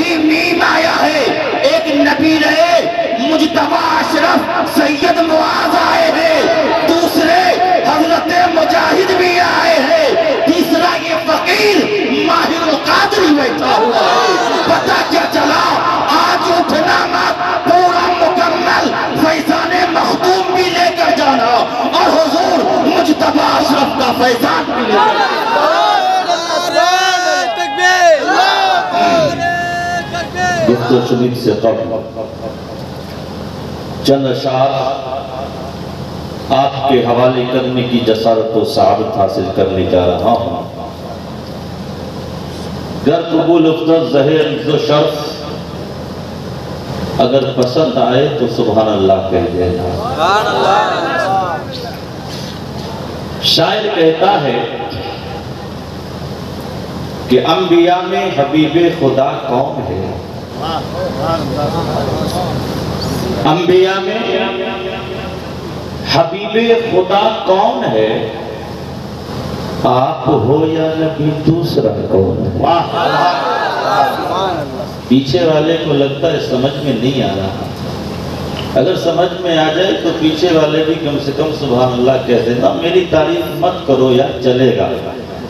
ہی میم آیا ہے، ایک نبی رہے مجتبی اشرف سید معاذ آئے ہیں، دوسرے حضرت مجاہد بھی آئے ہیں، تیسرا یہ فقیر ماہر القادری بیٹھا ہوا ہے۔ پتہ کیا چلا؟ آج اٹھنا مت، پورا مکمل فیضان مختوم بھی لے کر جانا اور حضور مجتبی اشرف کا فیضان بھی لے کر جانا۔ گفت و شنید سے قبل چند اشعار آپ کے حوالے کرنے کی جسارت و سعادت حاصل کرنے جا رہا ہوں۔ گر قبول افتد زہر عز و شرف، اگر پسند آئے تو سبحان اللہ کہہ دینا۔ شاعر کہتا ہے کہ انبیاء میں حبیب خدا کون ہے؟ انبیاء میں حبیب خدا کون ہے؟ آپ ہو یا نبی دوسرا کون ہے؟ پیچھے والے کو لگتا ہے سمجھ میں نہیں آ رہا، اگر سمجھ میں آ جائے تو پیچھے والے بھی کم سے کم سبحان اللہ کہہ دینا۔ میری تعریف مت کرو یا چلے گا،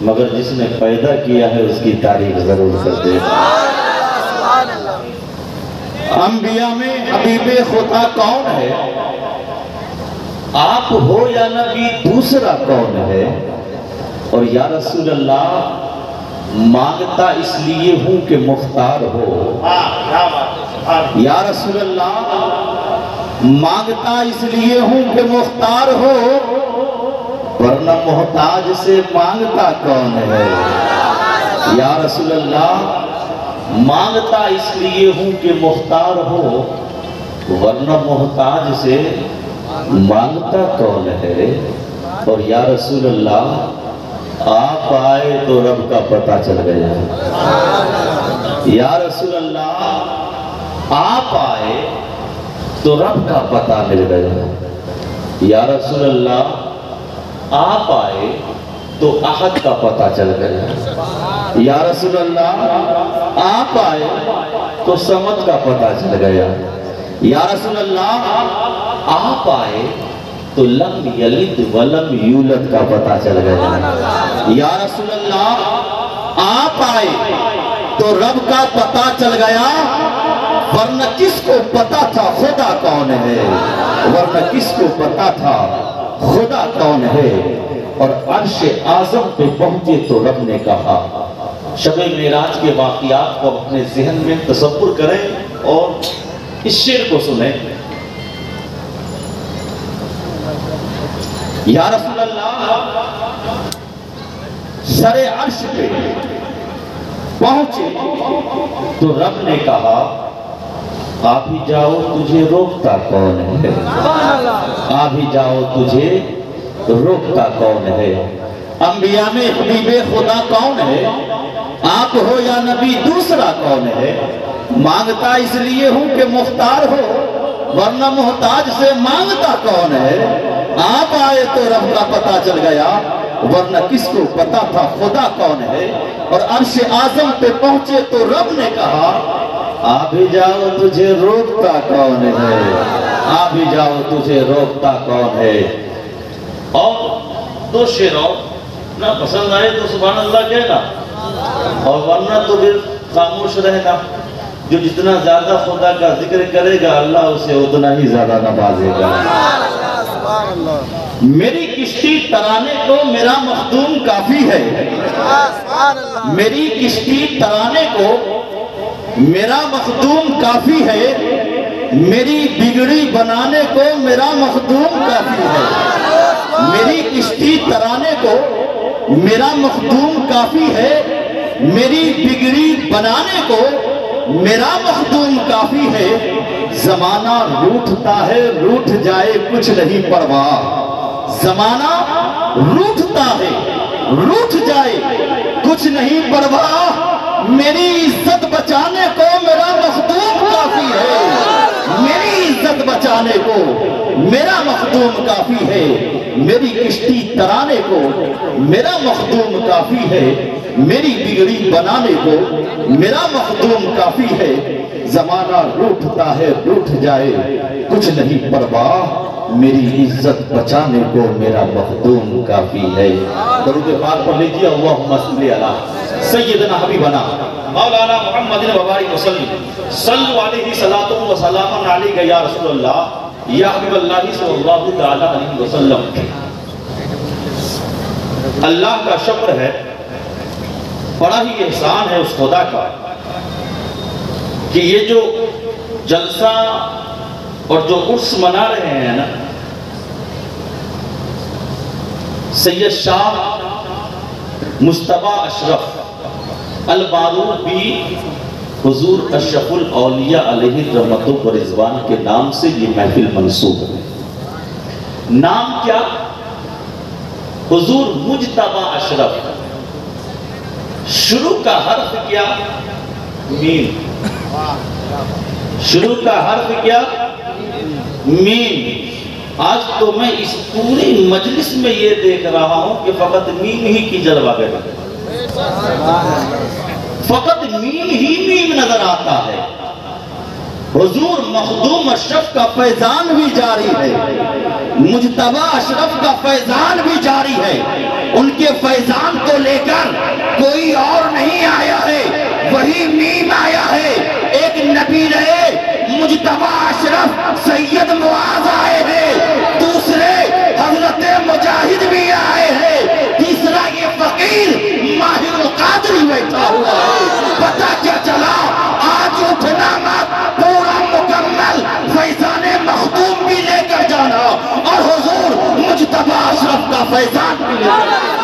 مگر جس نے پیدا کیا ہے اس کی تعریف ضرور کر دے گا۔ انبیاء میں حبیب خدا کون ہے؟ آپ ہو یا نبی دوسرا کون ہے؟ اور یا رسول اللہ مانگتا اس لیے ہوں کہ مختار ہو۔ یا رسول اللہ مانگتا اس لیے ہوں کہ مختار ہو، ورنہ محتاج سے مانگتا کون ہے؟ یا رسول اللہ مانگتا اس لیے ہوں کہ مختار ہو، ورنہ محتاج سے مانگتا کون ہے؟ اور یا رسول اللہ آپ آئے تو رب کا پتہ چل گیا۔ یا رسول اللہ آپ آئے تو رب کا پتہ مل گیا۔ یا رسول اللہ آپ آئے تو احد کا پتہ چل گیا۔ یا رسول اللہ آپ آئے تو صمد کا پتہ چل گیا۔ یا رسول اللہ آپ آئے تو لم یلد ولم یولد کا پتہ چل گیا۔ یا رسول اللہ آپ آئے تو رب کا پتہ چل گیا، ورنہ کس کو پتہ تھا خدا کون ہے؟ ورنہ کس کو پتہ تھا خدا کون ہے؟ اور عرش اعظم پہ پہنچے تو رب نے کہا۔ شب معراج کے واقعات کو اپنے ذہن میں تصور کریں اور اس شعر کو سنیں۔ یا رسول اللہ سر عرش پہ پہنچے تو رب نے کہا آپ ہی جاؤ تجھے روکتا کون ہے؟ آپ ہی جاؤ تجھے روکتا کون ہے؟ انبیاء میں حبیب خدا کون ہے؟ آپ ہو یا نبی دوسرا کون ہے؟ مانگتا اس لیے ہوں کہ مختار ہو، ورنہ محتاج سے مانگتا کون ہے؟ آپ آئے تو رب کا پتہ چل گیا، ورنہ کس کو پتہ تھا خدا کون ہے؟ اور عرش اعظم پہ پہنچے تو رب نے کہا آپ ہی جاؤ تجھے روکتا کون ہے؟ آپ ہی جاؤ تجھے روکتا کون ہے؟ اور دو شعر اور نہ پسند آئے تو سبحان اللہ کہنا، اور ورنہ تو پھر خاموش رہنا۔ جو جتنا زیادہ خدا کا ذکر کرے گا اللہ اسے اتنا ہی زیادہ نوازے گا۔ میری کشتی ترانے کو میرا مخدوم کافی ہے، میری کشتی ترانے کو میرا مخدوم کافی ہے، میری بگڑی بنانے کو میرا مخدوم کافی ہے۔ میری کشتی ترانے کو میرا مخدوم کافی ہے، میری بگڑی بنانے کو میرا مخدوم کافی ہے۔ زمانہ روٹھتا ہے روٹھ جائے کچھ نہیں پرواہ، زمانہ روٹھتا ہے روٹھ جائے کچھ نہیں پرواہ، میری عزت بچانے کو میرا مخدوم کافی ہے، میری عزت بچانے کو میرا مخدوم کافی ہے، میری کشتی ترانے کو میرا مخدوم کافی ہے، میری بگڑی بنانے کو میرا مخدوم کافی ہے، زمانہ روٹھتا ہے روٹھ جائے کچھ نہیں پرواہ، میری عزت بچانے کو میرا مخدوم کافی ہے۔ درود پاک پڑھ لیجیے، اللہم صلی علی سیدنا حبیبنا مولانا محمد وبارک وسلم، صلو علیہ صلاۃ و سلام علیک یا رسول اللہ یا حبیب اللہ صلی اللہ تعالی علیہ وسلم۔ اللہ کا شکر ہے، بڑا ہی احسان ہے اس خدا کا کہ یہ جو جلسہ اور جو عرس منا رہے ہیں نا، سید شاہ مجتبیٰ اشرف البارود بھی حضور اشرف الاولیاء علیہ رحمت و رضوان کے نام سے یہ محفل منسوب ہے۔ نام کیا؟ حضور مجتبیٰ اشرف۔ شروع کا حرف کیا؟ میم۔ شروع کا حرف کیا؟ میم۔ آج تو میں اس پوری مجلس میں یہ دیکھ رہا ہوں کہ فقط میم ہی کی جلوہ گر فقط میم ہی میم نظر آتا ہے۔ حضور مخدوم اشرف کا فیضان بھی جاری ہے، مجتبیٰ اشرف کا فیضان بھی جاری ہے۔ ان کے فیضان کو لے کر کوئی اور نہیں آیا ہے، وہی میم آیا ہے۔ ایک نبی رہے مجتبیٰ اشرف سید معاذ آئے ہیں، دوسرے حضرت مجاہد بھی آئے ہیں، تیسرا یہ فقیر ماہر القادری بیٹھا ہوا ہے۔ پتہ کیا چلا؟ آج اٹھنا مت، پورا مکمل فیضان مخدوم بھی لے کر جانا اور حضور مجتبیٰ اشرف کا فیضان بھی لے کر جانا۔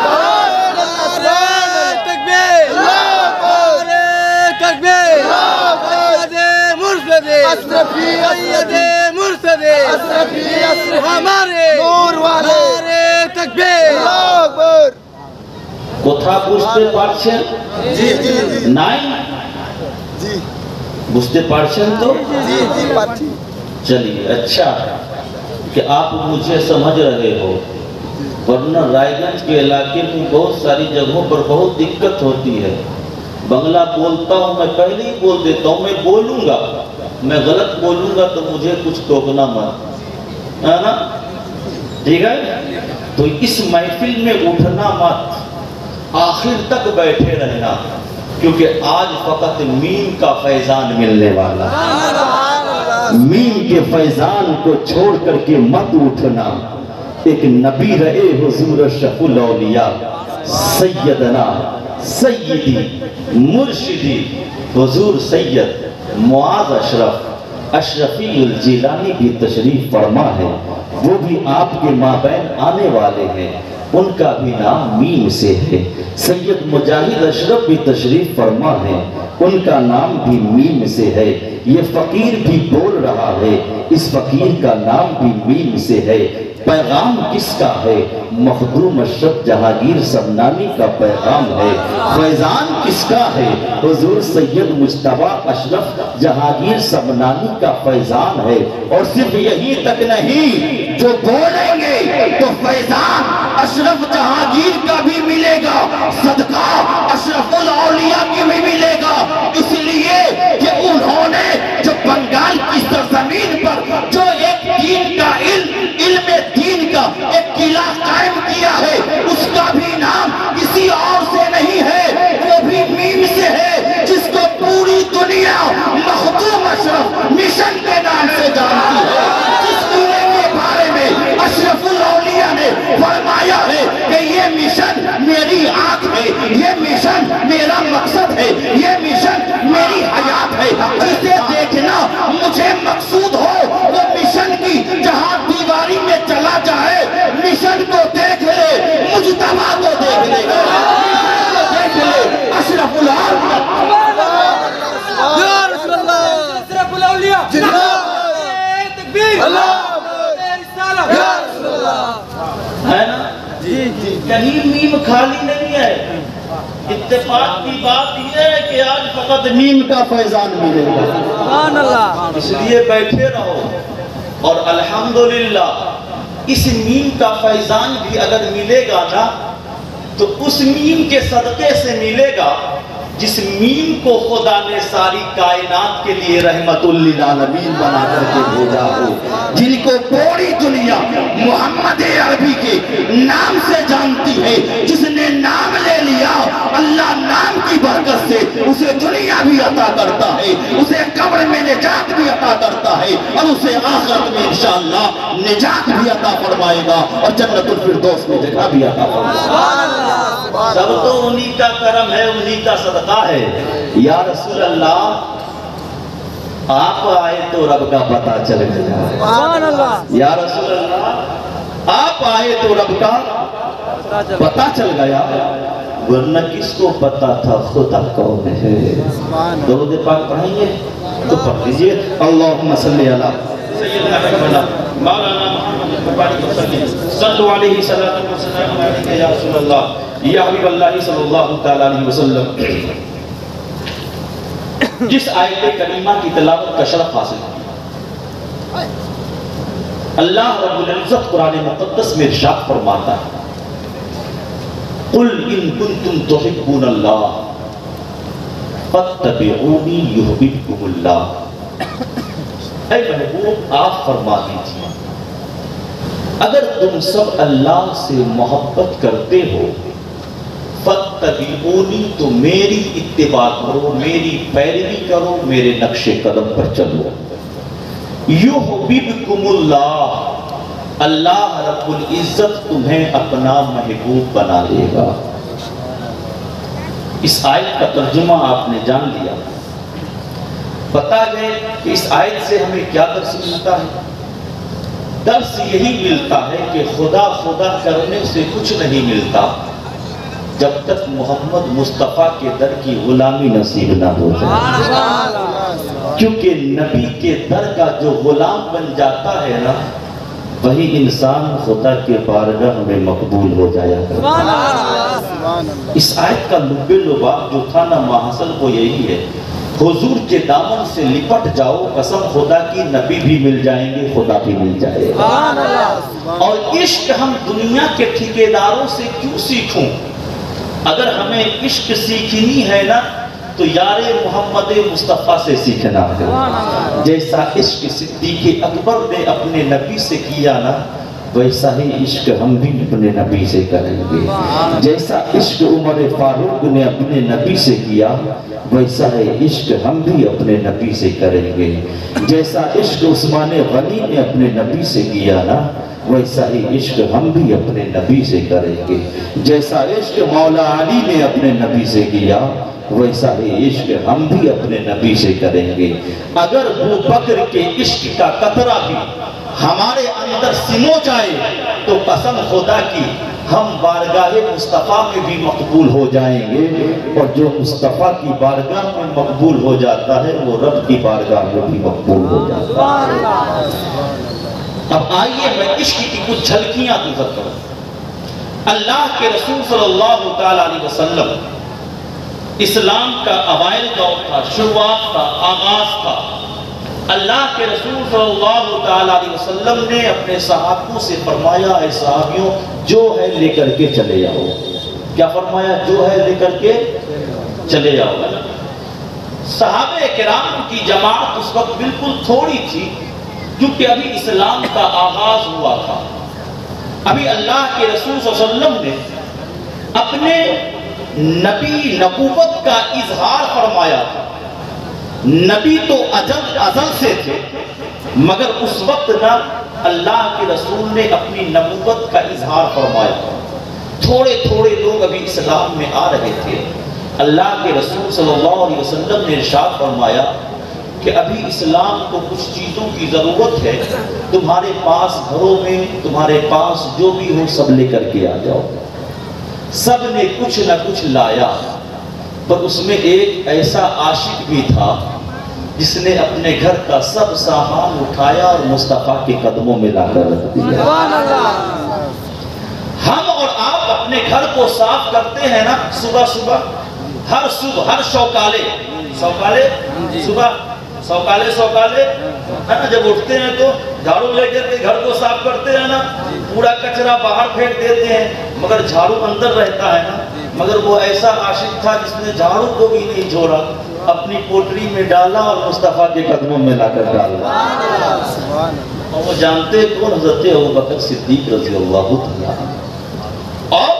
কোথা বুঝতে পারছেন? নাই বুঝতে পারছেন তো? چلیے اچھا کہ آپ مجھے سمجھ رہے ہو، ورنہ رائے گنج کے علاقے میں بہت ساری جگہوں پر بہت دقت ہوتی ہے۔ بنگلہ بولتا ہوں میں پہلے ہی بول دیتا ہوں، میں بولوں گا، میں غلط بولوں گا تو مجھے کچھ ٹوکنا مت، ہے نا؟ ٹھیک ہے؟ تو اس محفل میں اٹھنا مت، آخر تک بیٹھے رہنا، کیونکہ آج فقط میم کا فیضان ملنے والا۔ میم کے فیضان کو چھوڑ کر کے مت اٹھنا۔ ایک نبی رہے حضور اشرف الاولیاء سیدنا سیدی مرشدی حضور سید معاذ اشرف اشرفی الجیلانی بھی تشریف فرما ہے، وہ بھی آپ کے مابین آنے والے ہیں، ان کا بھی نام میم سے ہے۔ سید مجاہد اشرف بھی تشریف فرما ہے، ان کا نام بھی میم سے ہے۔ یہ فقیر بھی بول رہا ہے، اس فقیر کا نام بھی میم سے ہے۔ پیغام کس کا ہے؟ مخدوم اشرف جہانگیر سمنانی کا پیغام ہے۔ فیضان کس کا ہے؟ حضور سید مجتبیٰ اشرف جہانگیر سمنانی کا فیضان ہے۔ اور صرف یہی تک نہیں، جو بولیں گے تو فیضان اشرف جہانگیر کا بھی ملے گا، صدقہ اشرف الاولیاء کی بھی ملے گا، اس لیے کہ انہوں نے جو بنگال کی سرزمین پر جو ایک دین کا علم دین کا ایک قلعہ قائم کیا ہے، اس کا بھی نام کسی اور سے نہیں ہے، وہ بھی میم سے ہے، جس کو پوری دنیا مخدوم اشرف مشن کے نام سے جانتی ہے۔ جس قلعے کے بارے میں اشرف الاولیاء نے فرمایا ہے کہ یہ مشن میری آنکھ ہے، یہ مشن میرا مقصد ہے، یہ مشن میری حیات ہے، جسے دیکھنا مجھے مقصود ہو، وہ مشن کی جہاں دیواری میں چلا جائے، مشن کو دیکھ لے، مجتبیٰ کو دیکھ لے، دیکھ لے اشرف الاولیاء یا رسول اللہ، اشرف الاولیاء تکبیر اللہ یا رسول اللہ، ہے نا؟ کہیں میم خالی نہیں ہے۔ اتفاق کی بات یہ ہے کہ آج فقط میم کا فیضان ملے گا، اس لیے بیٹھے رہو، اور الحمدللہ اس نیم کا فیضان بھی اگر ملے گا نا تو اس نیم کے صدقے سے ملے گا جس نیم کو خدا نے ساری کائنات کے لیے رحمت للعالمین بنا کر کے بھیجا ہو، جن کو پوری دنیا محمد عربی کے نام سے جانتی ہے، جس نے نام لے لیا اللہ نام کی برکت سے اسے دنیا بھی عطا کرتا ہے، اسے قبر میں نجات بھی عطا کرتا ہے، اور اسے آخرت میں انشاءاللہ نجات بھی عطا فرمائے گا اور جنت الفردوس میں جگہ بھی عطا فرمائے گا۔ سب تو انہی کا کرم ہے، انہی کا صدقہ ہے۔ یا رسول اللہ آپ آئے تو رب کا پتہ چل گیا، یا رسول اللہ آپ آئے تو رب کا پتہ چل گیا، ورنہ کس کو پتہ تھا خدا کون ہے۔ درود پاک پڑھیں گے تو پڑھ لیجئے، اللہم صلی علی سیدنا مولانا محمد صلو علیہ صلاۃ وسلام علیہ یا رسول اللہ یا حبیب اللہ صلی اللہ تعالیٰ علیہ وسلم۔ جس آیت کریمہ کی تلاوت کا شرف حاصل ہے، اللہ رب العزت قرآن مقدس میں ارشاد فرماتا ہے قُلْ إِن كُنْتُمْ تُحِبُّونَ اللَّهَ فَاتَّبِعُونِي يُحْبِبْكُمُ اللَّهُ۔ اے محبوب آپ فرما دیجئے اگر تم سب اللہ سے محبت کرتے ہو فَاتَّبِعُونِی تو میری اتباع کرو، میری پیروی کرو، میرے نقش قدم پر چلو۔ یحببکم اللہ اللہ رب العزت تمہیں اپنا محبوب بنا لے گا۔ اس آیت کا ترجمہ آپ نے جان لیا، بتا گئے کہ اس آیت سے ہمیں کیا درس ملتا ہے؟ درس یہی ملتا ہے کہ خدا خدا کرنے سے کچھ نہیں ملتا جب تک محمد مصطفیٰ کے در کی غلامی نصیب نہ ہو جائے، کیونکہ نبی کے در کا جو غلام بن جاتا ہے نا وہی انسان خدا کے بارگاہ میں مقبول ہو جایا کرتا ہے۔ اس آیت کا لب لباب جو تھا نا ماحصل وہ یہی ہے، حضور کے دامن سے لپٹ جاؤ، قسم خدا کی نبی بھی مل جائیں گے، خدا بھی مل جائے گا۔ اور عشق ہم دنیا کے ٹھیکیداروں سے کیوں سیکھوں؟ اگر ہمیں عشق سیکھنی ہے نا تو یار محمد مصطفیٰ سے سیکھنا ہے۔ جیسا عشق صدیق اکبر نے اپنے نبی سے کیا نا ویسا ہی عشق ہم بھی اپنے نبی سے کریں گے۔ جیسا عشق عمر فاروق نے اپنے نبی سے کیا ویسا ہی عشق ہم بھی اپنے نبی سے کریں گے۔ جیسا عشق عثمان غنی نے اپنے نبی سے کیا نا ویسا ہی عشق ہم بھی اپنے نبی سے کریں گے۔ جیسا عشق مولا علی نے اپنے نبی سے کیا ویسا ہی عشق ہم بھی اپنے نبی سے کریں گے۔ اگر ابو بکر کے عشق کا قطرہ بھی ہمارے اندر سمو جائے تو قسم خدا کی ہم بارگاہ مصطفیٰ میں بھی مقبول ہو جائیں گے، اور جو مصطفیٰ کی بارگاہ میں مقبول ہو جاتا ہے وہ رب کی بارگاہ میں بھی مقبول ہو جاتا ہے۔ اب آئیے میں عشق کی کچھ جھلکیاں گزر کروں۔ اللہ کے رسول صلی اللہ تعالیٰ علیہ وسلم اسلام کا اوائل دور تھا، شروعات کا، آغاز تھا۔ اللہ کے رسول صلی اللہ تعالیٰ علیہ وسلم نے اپنے صحابوں سے فرمایا اے صحابیوں جو ہے لے کر کے چلے جاؤ۔ کیا فرمایا؟ جو ہے لے کر کے چلے جاؤ۔ صحابہ کرام کی جماعت اس وقت بالکل تھوڑی تھی کیونکہ ابھی اسلام کا آغاز ہوا تھا۔ ابھی اللہ کے رسول صلی اللہ علیہ وسلم نے اپنے نبی نبوت کا اظہار فرمایا تھا۔ نبی تو ازل سے تھے مگر اس وقت نہ اللہ کے رسول نے اپنی نبوت کا اظہار فرمایا تھا۔ تھوڑے تھوڑے لوگ ابھی اسلام میں آ رہے تھے۔ اللہ کے رسول صلی اللہ علیہ وسلم نے ارشاد فرمایا کہ ابھی اسلام کو کچھ چیزوں کی ضرورت ہے، تمہارے پاس گھروں میں تمہارے پاس جو بھی ہو سب لے کر کے آ جاؤ۔ سب نے کچھ نہ کچھ لایا، پر اس میں ایک ایسا عاشق بھی تھا جس نے اپنے گھر کا سب سامان اٹھایا اور مصطفیٰ کے قدموں میں لا کر رکھ دیا۔ ہم اور آپ اپنے گھر کو صاف کرتے ہیں نا صبح صبح، ہر شوکالے صبح سوکالے ہے نا، جب اٹھتے ہیں تو جھاڑو لے کر کے گھر کو صاف کرتے ہیں نا، پورا کچرا باہر پھینک دیتے ہیں، مگر جھاڑو اندر رہتا ہے نا۔ مگر وہ ایسا عاشق تھا جس نے جھاڑو کو بھی نہیں چھوڑا، اپنی پوٹری میں ڈالا اور مصطفیٰ کے قدموں میں لا کر ڈالا۔ اور وہ جانتے کون؟ حضرت ابوبکر صدیق رضی اللہ عنہ۔ اور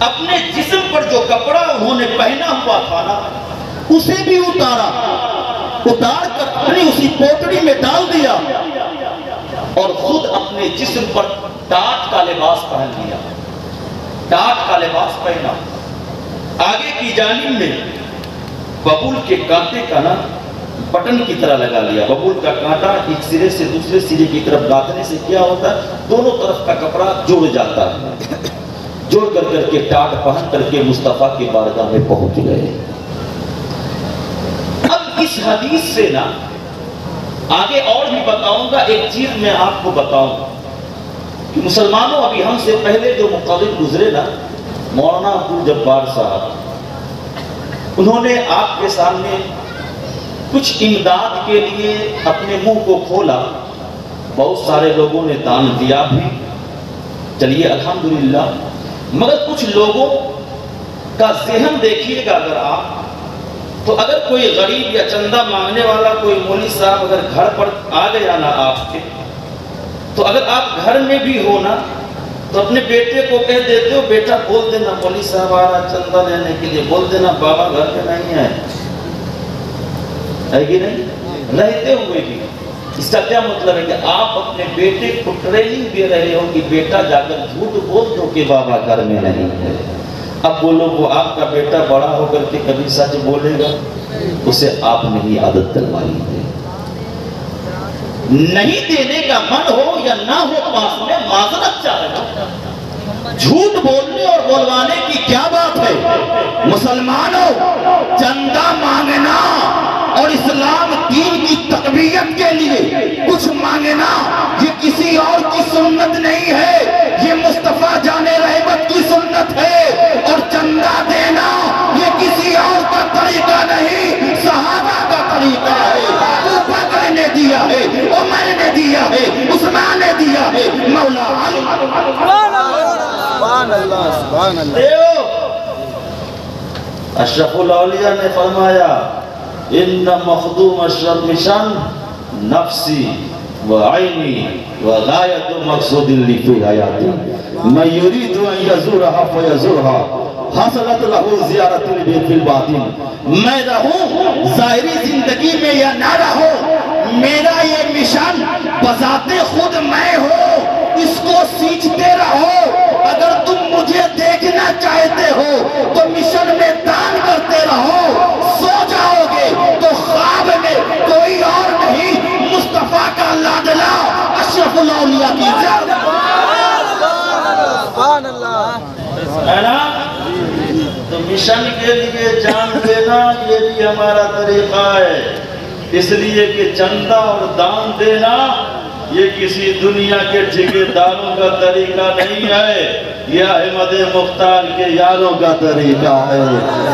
اپنے جسم پر جو کپڑا انہوں نے پہنا ہوا تھا نا، اسے بھی اتار کر اپنی اسی پوٹڑی میں ڈال دیا اور خود اپنے جسم پر ٹاٹ کا لباس پہن لیا، ٹاٹ کا لباس پہنا۔ آگے کی جانب میں ببول کے کانٹے کا نا بٹن کی طرح لگا لیا۔ ببول کا کانٹا ایک سرے سے دوسرے سرے کی طرف گاٹھنے سے کیا ہوتا ہے؟ دونوں طرف کا کپڑا جوڑ جاتا ہے۔ جوڑ کر کے ٹاٹ پہن کر کے مصطفیٰ کی بارگاہ میں پہنچ گئے۔ اب اس حدیث سے نا آگے اور بھی بتاؤں گا۔ ایک چیز میں آپ کو بتاؤں کہ مسلمانوں، ابھی ہم سے پہلے جو مقرر گزرے نا، مولانا عبدالجبار صاحب، انہوں نے آپ کے سامنے کچھ امداد کے لیے اپنے منہ کو کھولا۔ بہت سارے لوگوں نے دان دیا بھی، چلیے الحمدللہ، مگر کچھ لوگوں کا ذہن دیکھیے گا اگر آپ، تو اگر کوئی غریب یا چندہ مانگنے والا کوئی مولوی صاحب اگر گھر پر آ گیا نا آپ کے، تو اگر آپ گھر میں بھی ہو نا تو اپنے بیٹے کو کہہ دیتے ہو، بیٹا بول دینا مولوی صاحب آ رہا چندہ لینے کے لیے، بول دینا بابا گھر پہ نہیں ہے کہ نہیں؟ رہتے ہوئے بھی اس کا کیا مطلب ہے کہ آپ اپنے بیٹے کو ٹریننگ دے رہے ہو کہ بیٹا جا کر جھوٹ بول دو کہ بابا گھر میں نہیں ہے۔ اب بولو وہ آپ کا بیٹا بڑا ہو کر کے کبھی سچ بولے گا؟ اسے آپ نے ہی عادت دلوائی ہے۔ نہیں دینے کا من ہو یا نہ ہو پاس میں، معذرت چاہے گا۔ جھوٹ بولنے اور بولوانے کی کیا بات ہے؟ مسلمانوں، چندہ مانگنا اور اسلام دین کی تقویت کے لیے کچھ مانگنا یہ کسی اور کی سنت نہیں ہے، یہ مصطفیٰ جان رحمت کی سنت ہے۔ اور چندہ دینا یہ کسی اور کا طریقہ نہیں، صحابہ کا طریقہ ہے۔ ابو بکر نے دیا ہے، عمر نے دیا ہے، عثمان نے دیا ہے، مولا علی۔ سبحان اللہ، سبحان اللہ۔ دیو اشرف الاولیاء نے فرمایا ان مخدوم اشرف مشان نفسی و عینی و غایت مقصود لی فی حیاتی من یرید ان یزورها فیزورها حصلت له زیارت البیت فی الباطن۔ میں رہوں ظاہری زندگی میں یا نہ رہوں، میرا یہ مشن بذات خود میں ہوں، اس کو سیکھتے رہو۔ اگر تم مجھے دیکھنا چاہتے ہو تو مشن میں دان کرتے رہو، سو جاؤ گے تو خواب میں کوئی اور نہیں، مصطفیٰ کا لادلا اشرف الاولیاء کی زیادہ۔ سبحان اللہ۔ ہے نا؟ تو مشن کے لیے جان دینا یہ بھی ہمارا طریقہ ہے، اس لیے کہ چندہ اور دان دینا یہ کسی دنیا کے ٹھیکیداروں کا طریقہ نہیں ہے، یہ احمد مختار کے یاروں کا طریقہ ہے۔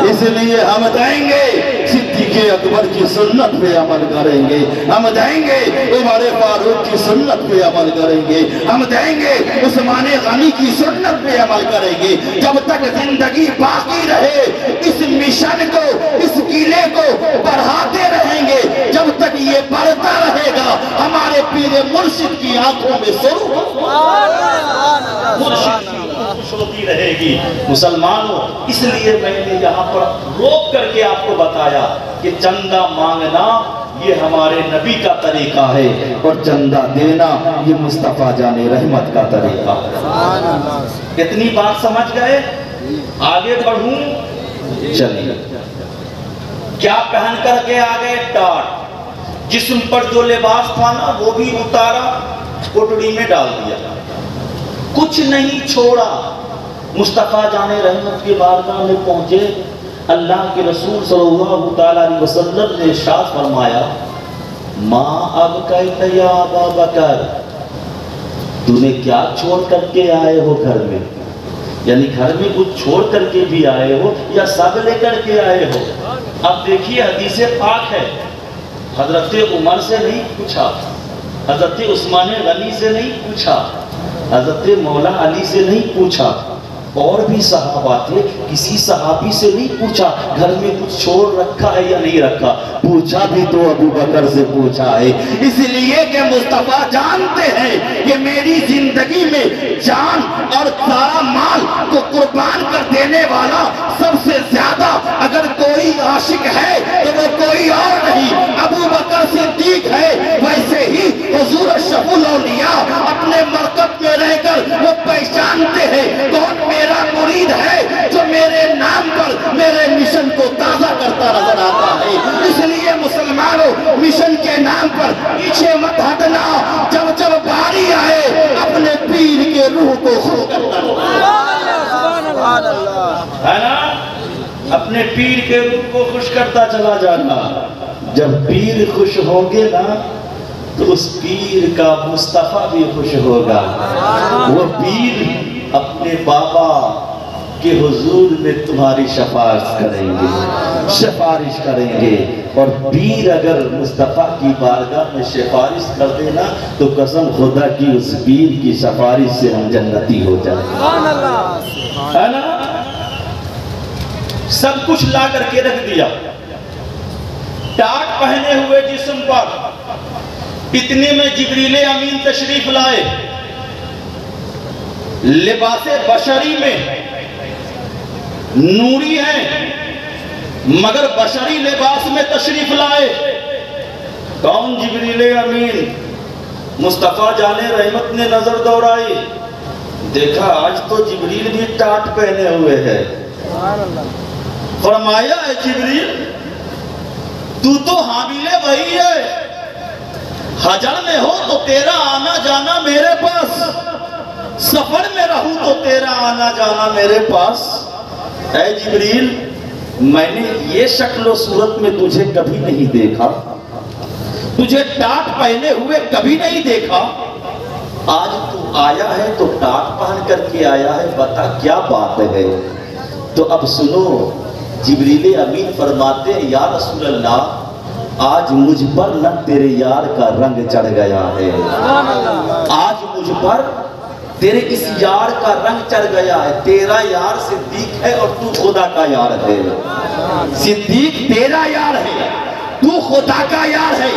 اس لیے ہم دیں گے صدیق اکبر کی سنت پہ عمل کریں گے، ہم دیں گے عمر فاروق کی سنت پہ عمل کریں گے، ہم دیں گے عثمان غنی کی سنت پہ عمل کریں گے۔ جب تک زندگی باقی رہے اس مشن کو، اس قلعے کو بڑھاتے رہیں گے، جب تک یہ بڑھتا رہے گا ہمارے پیر مرشد کی آنکھوں میں سرور مرشد خوش ہوتی رہے گی۔ مسلمانوں، اس لیے میں نے یہاں پر روک کر کے آپ کو بتایا کہ چندہ مانگنا یہ ہمارے نبی کا طریقہ ہے اور چندہ دینا یہ مصطفیٰ جان رحمت کا طریقہ ہے۔ اتنی بات سمجھ گئے؟ آگے بڑھوں؟ چلیے، کیا پہن کر کے آگئے؟ ٹاٹ۔ جسم پر جو لباس تھا نا وہ بھی اتارا، کوٹڑی میں ڈال دیا، کچھ نہیں چھوڑا۔ مصطفیٰ جان رحمت کے بارگاہ میں پہنچے، اللہ کے رسول صلی اللہ تعالیٰ علیہ وسلم نے ارشاد فرمایا ماں اب کہتا یا ابا بکر، تو نے کیا چھوڑ کر کے آئے ہو گھر میں؟ یعنی گھر میں کچھ چھوڑ کر کے بھی آئے ہو یا سب لے کر کے آئے ہو؟ اب دیکھیے حدیث پاک ہے، حضرت عمر سے نہیں پوچھا، حضرت عثمان غنی سے نہیں پوچھا، حضرت مولا علی سے نہیں پوچھا، اور بھی صحابہ تھے، کسی صحابی سے نہیں پوچھا گھر میں کچھ چھوڑ رکھا ہے یا نہیں رکھا، پوچھا بھی تو ابو بکر سے پوچھا ہے، اس لیے کہ مصطفیٰ جانتے ہیں کہ میری زندگی میں جان اور سارا مال کو قربان کر دینے والا سب سے زیادہ اگر کوئی عاشق ہے تو وہ کوئی اور نہیں ابو بکر صدیق ہے۔ ویسے ہی حضور اشرف الاولیاء اپنے مرکب میں رہ کر وہ پہچانتے ہیں کون میرا مرید ہے جو میرے نام پر میرے مشن کو تازہ کرتا نظر آتا ہے۔ اس لیے مسلمانوں مشن کے نام پر پیچھے مت ہٹنا، جب جب باری آئے اپنے پیر کے روح کو خوش کرنا ہے نا، اپنے پیر کے روح کو خوش کرتا چلا جانا۔ جب پیر خوش ہوگے نا تو اس پیر کا مصطفیٰ بھی خوش ہوگا، وہ پیر اپنے بابا کہ حضور میں تمہاری سفارش کریں گے، اور پیر اگر مصطفیٰ کی بارگاہ میں سفارش کر دینا تو قسم خدا کی اس پیر کی سفارش سے ہم جنتی ہو جائیں گے، ہے نا۔ سب کچھ لا کر کے رکھ دیا، ٹاٹ پہنے ہوئے جسم پر، اتنے میں جبریل امین تشریف لائے، لباس بشری میں، نوری ہیں مگر بشری لباس میں تشریف لائے۔ کون جبریل امین؟ مصطفیٰ جان رحمت نے نظر دوڑائی، دیکھا آج تو جبریل بھی ٹاٹ پہنے ہوئے ہے، فرمایا اے جبریل تو حامل وحی ہے، حجر میں ہو تو تیرا آنا جانا میرے پاس، سفر میں رہوں تو تیرا آنا جانا میرے پاس۔ اے جبریل میں نے یہ شکل و صورت میں تجھے کبھی نہیں دیکھا، تجھے ٹاٹ پہنے ہوئے کبھی نہیں دیکھا، آج تو آیا ہے تو ٹاٹ پہن کر کے آیا ہے، بتا کیا بات ہے۔ تو اب سنو، جبریل امین فرماتے ہیں یا رسول اللہ آج مجھ پر نہ تیرے یار کا رنگ چڑھ گیا ہے، آج مجھ پر تیرے اس یار کا رنگ چڑھ گیا ہے، تیرا یار صدیق ہے اور تو خدا کا یار ہے، صدیق تیرا یار ہے، تو خدا کا یار ہے۔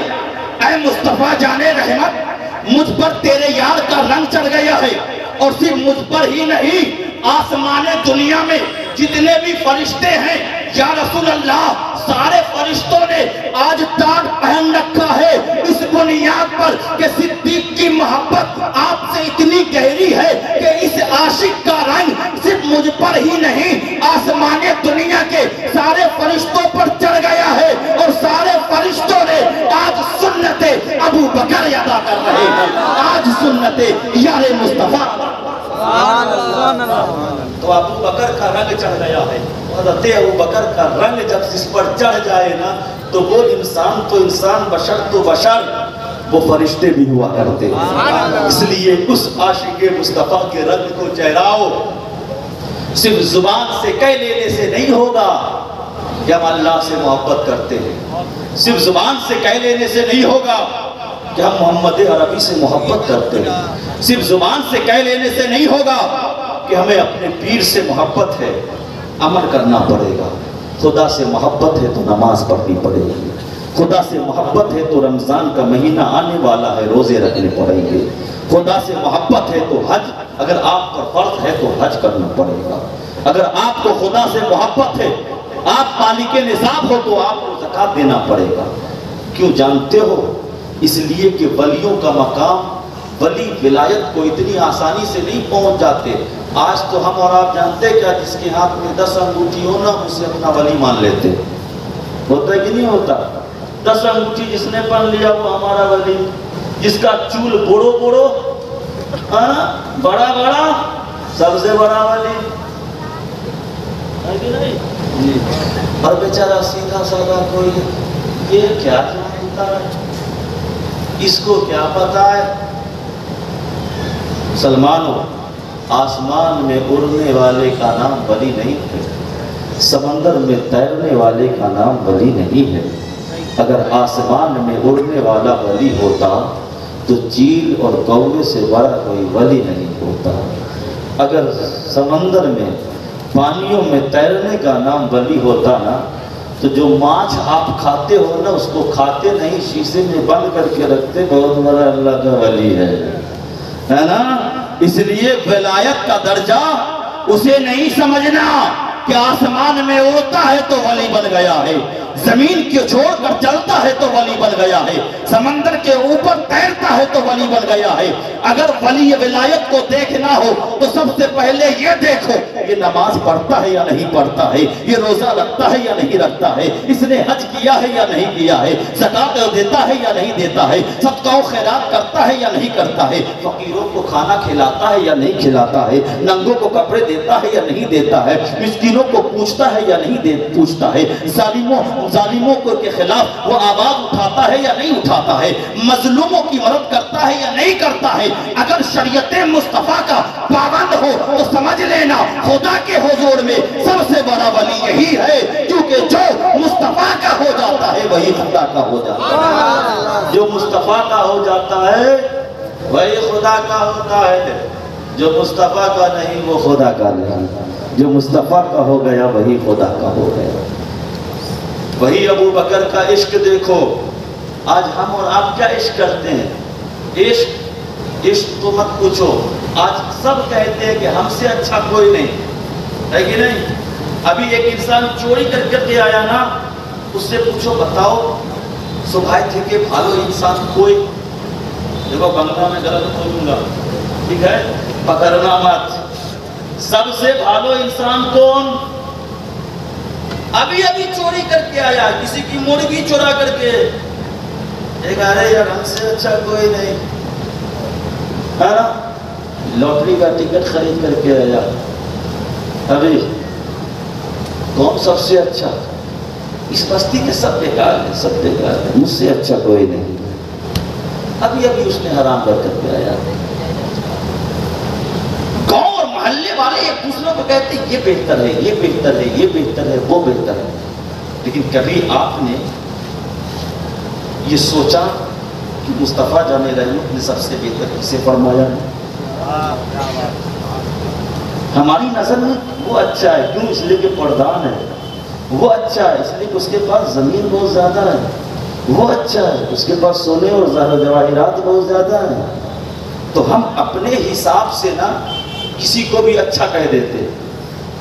اے مصطفیٰ جان رحمت مجھ پر تیرے یار کا رنگ چڑھ گیا ہے، اور صرف مجھ پر ہی نہیں آسمان دنیا میں جتنے بھی فرشتے ہیں یا رسول اللہ سارے فرشتوں نے آج ٹاٹ پہن رکھا ہے اس بنیاد پر کہ صدیق کی محبت آپ سے اتنی گہری ہے کہ اس عاشق کا رنگ صرف مجھ پر ہی نہیں آسمان دنیا کے سارے فرشتوں پر چڑھ گیا ہے، اور سارے فرشتوں نے آج سنت ابو بکر ادا کر رہے ہیں، آج سنت یار مصطفیٰ۔ تو ابو بکر کا رنگ چڑھ گیا ہے، حضرت ابو بکر کا رنگ جب اس پر چڑھ جائے نا تو وہ انسان تو انسان، بشر تو بشر، وہ فرشتے بھی ہوا کرتے ہیں۔ اس لیے اس عاشق مصطفیٰ کے رنگ کو چہراؤ، صرف زبان سے کہہ لینے سے نہیں ہوگا کہ ہم اللہ سے محبت کرتے ہیں، صرف زبان سے کہہ لینے سے نہیں ہوگا کہ ہم محمد عربی سے محبت کرتے ہیں، صرف زبان سے کہہ لینے سے نہیں ہوگا کہ ہمیں اپنے پیر سے محبت ہے، عمل کرنا پڑے گا۔ خدا سے محبت ہے تو نماز پڑھنی پڑے گی، خدا سے محبت ہے تو رمضان کا مہینہ آنے والا ہے، روزے رکھنے پڑیں گے، خدا سے محبت ہے تو حج اگر آپ پر فرض ہے تو حج کرنا پڑے گا، اگر آپ کو خدا سے محبت ہے، آپ مالک نصاب ہو تو آپ کو زکوٰۃ دینا پڑے گا۔ کیوں جانتے ہو؟ اس لیے کہ ولیوں کا مقام، ولی ولایت کو اتنی آسانی سے نہیں پہنچ جاتے۔ آج تو ہم اور آپ جانتے کیا جس کے ہاتھ میں 10 انگوٹھی ہو نا اسے اپنا ولی مان لیتے، ہوتا ہے کہ نہیں ہوتا؟ 10 انگوٹھی جس نے پہن لیا وہ ہمارا ولی، جس کا چول بڑو بڑو بڑا بڑا سب سے بڑا ولی ہے کہ نہیں؟ اور بیچارہ سیدھا سادہ کوئی یہ کیا جانتا ہے، اس کو کیا پتا ہے؟ مسلمانوں، آسمان میں اڑنے والے کا نام ولی نہیں ہے، سمندر میں تیرنے والے کا نام ولی نہیں ہے، اگر آسمان میں اڑنے والا ولی ہوتا تو چیل اور کوے سے بڑا کوئی ولی نہیں ہوتا۔ اگر سمندر میں پانیوں میں تیرنے کا نام ولی ہوتا نا تو جو ماچھ آپ کھاتے ہو نا اس کو کھاتے نہیں، شیشے میں بند کر کے رکھتے، بہت بڑا اللہ کا ولی ہے نا۔ اس لیے ولایت کا درجہ اسے نہیں سمجھنا کہ آسمان میں اڑتا ہے تو ولی بن گیا ہے، زمین کو چھوڑ کر چلتا ہے تو ولی بن گیا ہے، سمندر کے اوپر تیرتا ہے تو ولی بن گیا ہے۔ اگر ولی ولایت کو دیکھنا ہو تو سب سے پہلے یہ دیکھو یہ نماز پڑھتا ہے یا نہیں پڑھتا ہے، یہ روزہ رکھتا ہے یا نہیں رکھتا ہے، اس نے حج کیا ہے یا نہیں کیا ہے، زکات دیتا ہے یا نہیں دیتا ہے، صدقہ و خیرات کرتا ہے یا نہیں کرتا ہے، فقیروں کو کھانا کھلاتا ہے یا نہیں کھلاتا ہے، ننگوں کو کپڑے دیتا ہے یا نہیں دیتا ہے، مسکینوں کو پوچھتا ہے یا نہیں پوچھتا ہے، ظالموں کے خلاف وہ آواز اٹھاتا ہے یا نہیں اٹھاتا ہے، مظلوموں کی مدد کرتا ہے یا نہیں کرتا ہے۔ اگر شریعت مصطفیٰ کا پابند ہو تو سمجھ لینا خدا کے حضور میں سب سے بڑا ولی یہی ہے، کیونکہ جو مصطفیٰ کا ہو جاتا ہے وہی خدا کا ہو جاتا ہے۔ جو مصطفیٰ کا ہو جاتا ہے وہی خدا کا ہوتا ہے، جو مصطفیٰ کا نہیں وہ خدا کا نہیں، جو مصطفیٰ کا ہو گیا وہی خدا کا ہو گیا۔ وہی ابو بکر کا عشق دیکھو، آج ہم اور آپ کیا عشق کرتے ہیں؟ عشق تو مت پوچھو، آج سب کہتے ہیں کہ ہم سے اچھا کوئی نہیں ہے کہ نہیں۔ ابھی ایک انسان چوری کر کے آیا نا، اس سے پوچھو بتاؤ صبح تھے کہ بھالو انسان کوئی، دیکھو بنگلہ میں غلط بولوں گا ٹھیک ہے، پکڑنا مت، سب سے بھالو انسان کون؟ ابھی چوری کر کے آیا، کسی کی مرغی چورا کر کے، ایک ارے یار ہم سے اچھا کوئی نہیں ہے نا، لوٹری کا ٹکٹ خرید کر کے آیا، ابھی کون سب سے اچھا؟ اس بستی کے سب بیکار ہیں، سب بیکار ہیں، مجھ سے اچھا کوئی نہیں۔ ابھی اس نے حرام کر کے آیا۔ گاؤں اور محلے والے ایک دوسرے کو کہتے ہیں یہ بہتر ہے، یہ بہتر ہے، یہ بہتر ہے، وہ بہتر ہے، لیکن کبھی آپ نے یہ سوچا کہ مصطفیٰ جان رحمت نے سب سے بہتر کسے فرمایا ہے؟ ہماری نظر میں وہ اچھا ہے، کیوں؟ اس لیے کہ پردان ہے، وہ اچھا ہے اس لیے کہ اس کے پاس زمین بہت زیادہ ہے، وہ اچھا ہے اس کے پاس سونے اور جواہرات بہت زیادہ ہیں۔ تو ہم اپنے حساب سے نا کسی کو بھی اچھا کہہ دیتے،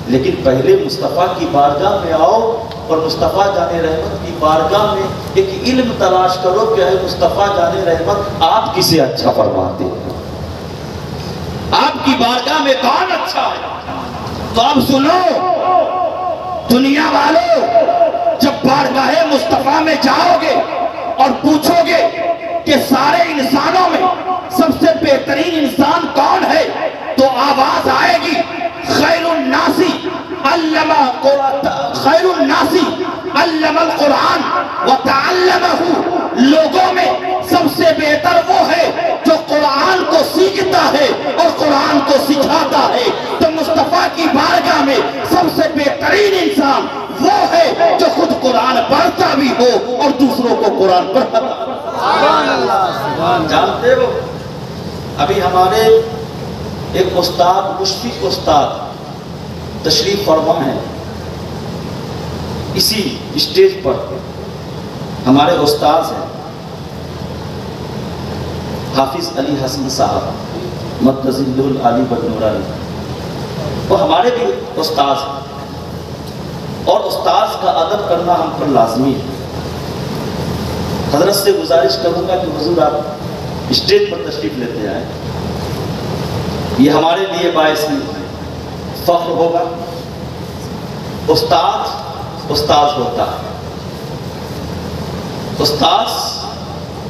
لیکن پہلے مصطفیٰ کی بارگاہ میں آؤ اور مصطفیٰ جان رحمت کی بارگاہ میں ایک علم تلاش کرو کہ اے مصطفیٰ جان رحمت آپ کسے اچھا فرماتے ہیں، آپ کی بارگاہ میں کون اچھا ہے؟ تو اب سنو دنیا والوں، جب بارگاہ مصطفیٰ میں جاؤ گے اور پوچھو گے کہ سارے انسانوں میں سب سے بہترین انسان کون ہے تو آواز آئے گی خیر الناس علم القرآن وتعلمہ، لوگوں میں سب سے بہتر وہ ہے جو قرآن کو سیکھتا ہے اور قرآن کو سکھاتا ہے۔ تو مصطفیٰ کی بارگاہ میں سب سے بہترین انسان وہ ہے جو خود قرآن پڑھتا بھی ہو اور دوسروں کو قرآن پڑھتا بھی۔ جانتے ہو ابھی ہمارے ایک استاد مشفق استاد تشریف فرما ہے، اسی اسٹیج پر ہمارے استاذ ہیں حافظ علی حسن صاحب مدظل العالی بنورانی، وہ ہمارے بھی استاذ ہیں اور استاذ کا ادب کرنا ہم پر لازمی ہے۔ حضرت سے گزارش کروں گا کہ حضور آپ اسٹیج پر تشریف لیتے آئیں، یہ ہمارے لیے باعث فخر ہوگا۔ استاذ ہوتا ہے،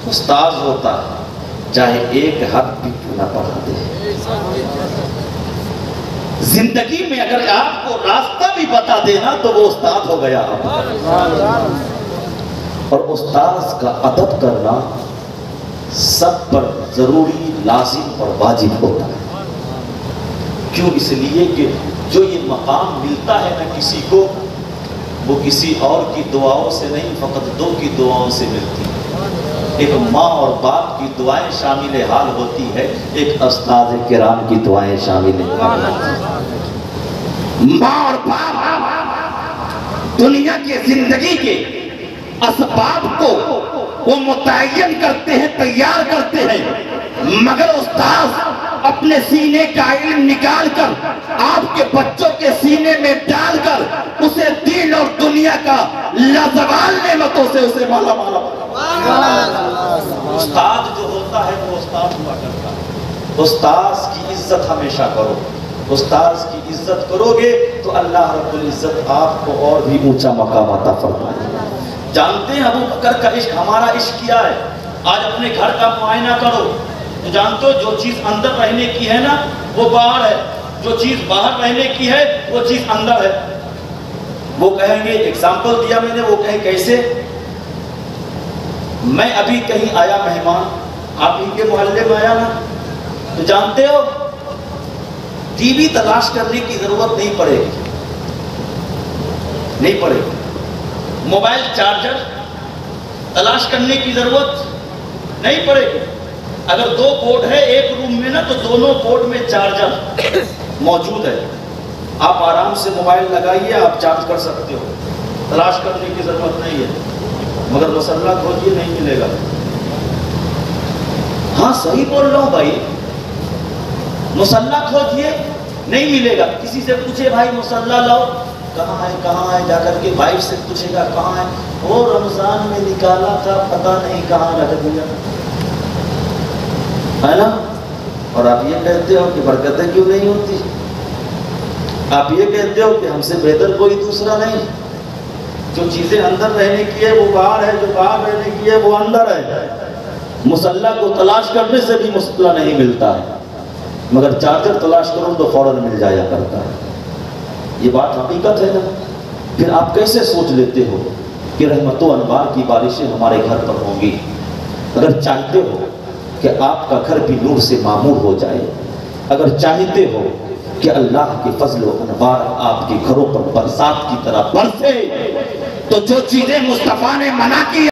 استاذ ہوتا ہے چاہے ایک حرف بھی کیوں نہ پڑھا دے۔ زندگی میں اگر آپ کو راستہ بھی بتا دینا تو وہ استاد ہو گیا۔ اور استاذ کا ادب کرنا سب پر ضروری، لازم اور واجب ہوتا ہے۔ کیوں؟ اس لیے کہ جو یہ مقام ملتا ہے نا کسی کو، وہ کسی اور کی دعاؤں سے نہیں، فقط دو کی دعاؤں سے ملتی ہے۔ ایک ماں اور باپ کی دعائیں شامل حال ہوتی ہے، ایک استاد کرام کی دعائیں شامل حال ہوتی ہیں۔ ماں اور باپ دنیا کی زندگی کے اسباب کو وہ متعین کرتے ہیں، تیار کرتے ہیں، مگر استاذ اپنے سینے کا علم نکال کر آپ کے بچوں کے سینے میں ڈال کر اسے دین اور دنیا کا لازوال نعمتوں سے اسے مالا مالا استاد جو ہوتا ہے وہ استاد ہوا کرتا ہے۔ استاذ کی عزت ہمیشہ کرو، استاذ کی عزت کرو گے تو اللہ رب العزت آپ کو اور بھی اونچا مقام عطا فرمائے۔ جانتے ہیں ابو بکر کا عشق ہمارا عشق کیا ہے؟ آج اپنے گھر کا معائنہ کرو تو جانتے ہو جو چیز اندر رہنے کی ہے نا وہ باہر ہے، جو چیز باہر رہنے کی ہے وہ چیز اندر ہے۔ وہ کہیں گے، ایگزامپل دیا میں نے، وہ کہیں کیسے؟ میں ابھی کہیں آیا مہمان، آپ ہی کے محلے میں آیا نا، تو جانتے ہو ٹی وی تلاش کرنے کی ضرورت نہیں پڑے گی، نہیں پڑے گی۔ موبائل چارجر تلاش کرنے کی ضرورت نہیں پڑے گی۔ اگر دو پورٹ ہے ایک روم میں نا تو دونوں پورٹ میں چارجر موجود ہے، آپ آرام سے موبائل لگائیے، آپ چارج کر سکتے ہو، تلاش کرنے کی ضرورت نہیں ہے۔ مگر مسلح کھوجیے نہیں ملے گا۔ ہاں صحیح بول رہا ہوں بھائی، مسلح کھوجیے نہیں ملے گا۔ کسی سے پوچھے بھائی مسلح لاؤ، کہاں ہے جا کر کے بھائی سے پوچھے گا کہاں ہے، وہ رمضان میں نکالا تھا پتہ نہیں کہاں رکھ دیا ہے نا۔ اور آپ یہ کہتے ہو کہ برکتیں کیوں نہیں ہوتی، آپ یہ کہتے ہو کہ ہم سے بہتر کوئی دوسرا نہیں۔ جو چیزیں اندر رہنے کی ہے وہ باہر ہے، جو باہر رہنے کی ہے وہ اندر ہے۔ مسلح کو تلاش کرنے سے بھی مسلح نہیں ملتا ہے، مگر چارجر تلاش کرو تو فوراً مل جایا کرتا ہے۔ یہ بات حقیقت ہے نا۔ پھر آپ کیسے سوچ لیتے ہو کہ رحمت و انوار کی بارشیں ہمارے گھر پر ہوں گی؟ اگر چاہتے ہو کہ آپ کا گھر بھی نور سے معمور ہو جائے، اگر چاہتے ہو کہ اللہ کے فضل و انوار آپ کے گھروں پر برسات کی طرح برسے، تو جو چیزیں مصطفیٰ نے منع کی